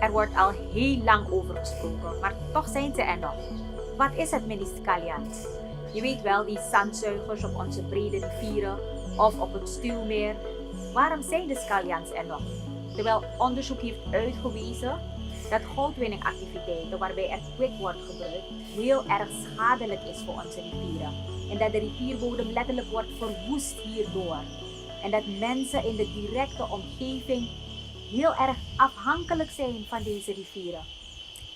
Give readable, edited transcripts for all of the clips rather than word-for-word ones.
Er wordt al heel lang over gesproken, maar toch zijn ze er nog. Wat is het met die Skalians? Je weet wel, die zandzuigers op onze brede rivieren of op het Stuwmeer. Waarom zijn de Skalians er nog? Terwijl onderzoek heeft uitgewezen dat goudwinningactiviteiten waarbij er kwik wordt gebruikt heel erg schadelijk is voor onze rivieren. En dat de rivierbodem letterlijk wordt verwoest hierdoor. En dat mensen in de directe omgeving heel erg afhankelijk zijn van deze rivieren.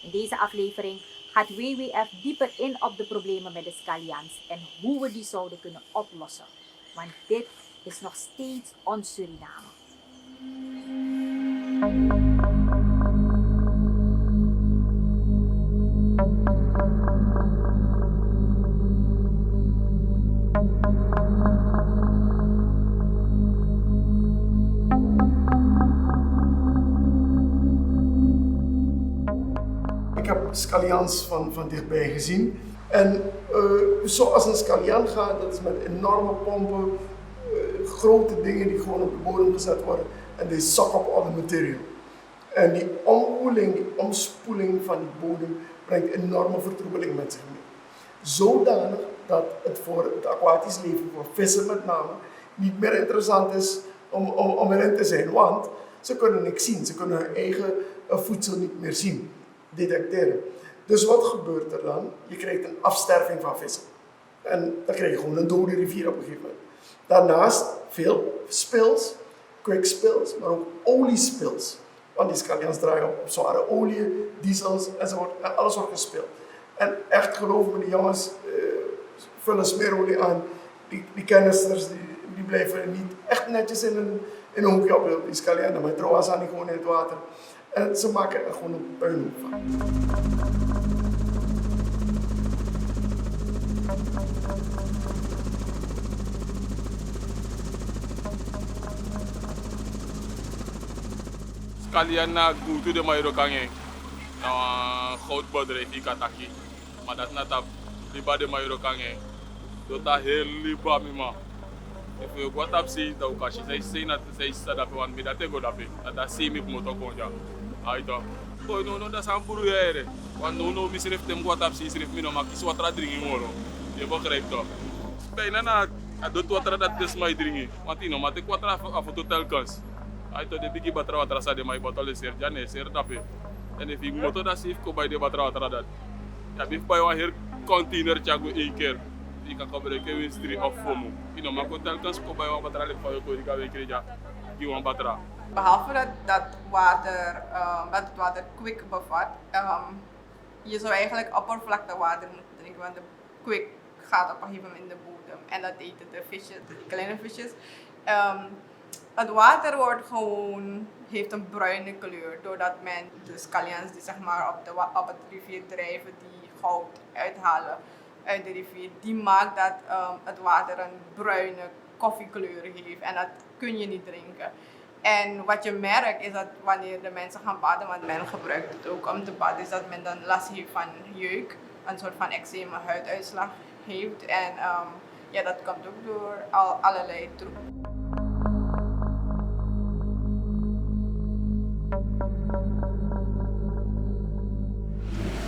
In deze aflevering gaat WWF dieper in op de problemen met de Skalians en hoe we die zouden kunnen oplossen. Want dit is nog steeds ons Suriname. Ik heb Skalians van dichtbij gezien. En zoals een Skalian gaat, dat is met enorme pompen, grote dingen die gewoon op de bodem gezet worden. En die suck up all the material. En die omkoeling, die omspoeling van die bodem brengt enorme vertroebeling met zich mee. Zodanig dat het voor het aquatisch leven, voor vissen met name, niet meer interessant is om erin te zijn. Want ze kunnen niks zien, ze kunnen hun eigen voedsel niet meer zien, detecteren. Dus wat gebeurt er dan? Je krijgt een afsterving van vissen. En dan krijg je gewoon een dode rivier op een gegeven moment. Daarnaast veel spills, quick spills, maar ook oliespills. Want die Skalians draaien op zware olie, diesels enzovoort. En alles wordt gespild. En echt geloof me, die jongens vullen smeerolie aan. Die canisters die blijven niet echt netjes in een hoekje op. Die Skalians, maar trouwens aan die gewoon in het water. En ze maken er gewoon een puinhoop van. Skalian na go de Rivierencampagne. Nou, goudbedreiging kataki. Maar dat na tap liba de Rivierencampagne. Dat is heel liba mima. If you go tap see dat ook als je zei dat zij staat dat we aan midden tegen dat dat zie ik motor konja. Aito. Boy no dat is een boer hier. Want no misref tem go tap see misref mino maar kies Watra drinken moro. Je begrijpt toch? Bijna na dat Watra dat is mij drinken. Want ino maar ik Watra af totaal kans. Aito de bigi batra Watra sa de mij bottle ser jane ser tape. En if you motor dat sif ko bij de batra Watra dat. Ja bif bij een heel container chago één keer. Die kan gebruiken winstri of FOMO. Ino maar kon telkens ko bij een batra lek van je ko die kan weer krijgen. Die een batra. Behalve dat het water kwik bevat, je zou eigenlijk oppervlaktewater moeten drinken, want de kwik gaat op een gegeven moment in de bodem en dat eten de visjes, de kleine visjes. Het water heeft een bruine kleur doordat men de Skalians die zeg maar op het rivier drijven, die goud uithalen uit de rivier, die maakt dat het water een bruine koffiekleur heeft en dat kun je niet drinken. En wat je merkt is dat wanneer de mensen gaan baden, want men gebruikt het ook om te baden, is dat men dan last heeft van jeuk, een soort van eczeem, huiduitslag heeft. En ja, dat komt ook door allerlei troep.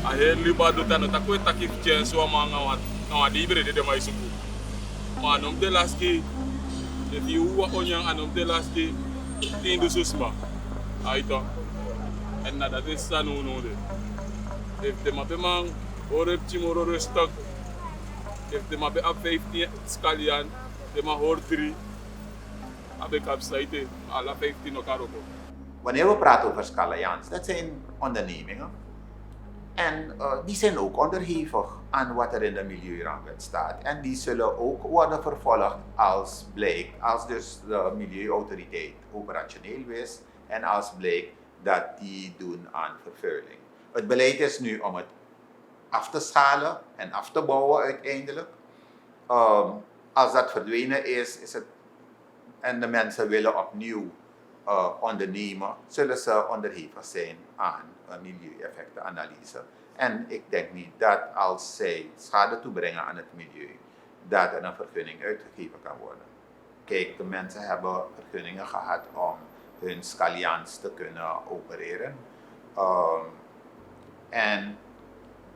Heel liba doet dan dat ik takif chance wa manga di brede de mais suku. Maar nom de laski if you wa onyang anom de laski tin do susma. Aito. En na dat is sanu no de. If de mape man orep chimoro restok. If de mape op 15 Skalian, de ma hoor 3. Abe kapsaite ala 15 no karoko. Wanneer we praten over Skalians, dat zijn ondernemingen. En die zijn ook onderhevig aan wat er in de Milieuramwet staat. En die zullen ook worden vervolgd als blijkt, als dus de Milieuautoriteit operationeel is en als blijkt dat die doen aan vervuiling. Het beleid is nu om het af te schalen en af te bouwen uiteindelijk. Als dat verdwenen is het en de mensen willen opnieuw ondernemen, zullen ze onderhevig zijn aan een milieueffectenanalyse. En ik denk niet dat als zij schade toebrengen aan het milieu, dat er een vergunning uitgegeven kan worden. Kijk, de mensen hebben vergunningen gehad om hun Skalians te kunnen opereren. En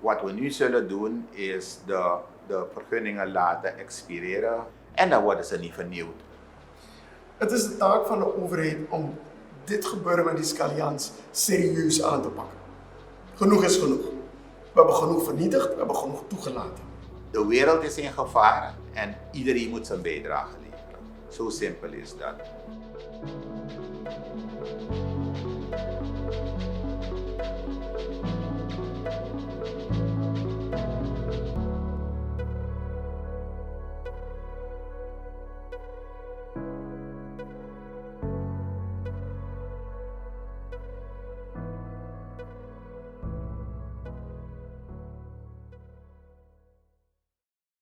wat we nu zullen doen is de vergunningen laten expireren en dan worden ze niet vernieuwd. Het is de taak van de overheid om dit gebeuren met die Skalians serieus aan te pakken. Genoeg is genoeg. We hebben genoeg vernietigd, we hebben genoeg toegelaten. De wereld is in gevaar en iedereen moet zijn bijdrage leveren. Zo simpel is dat.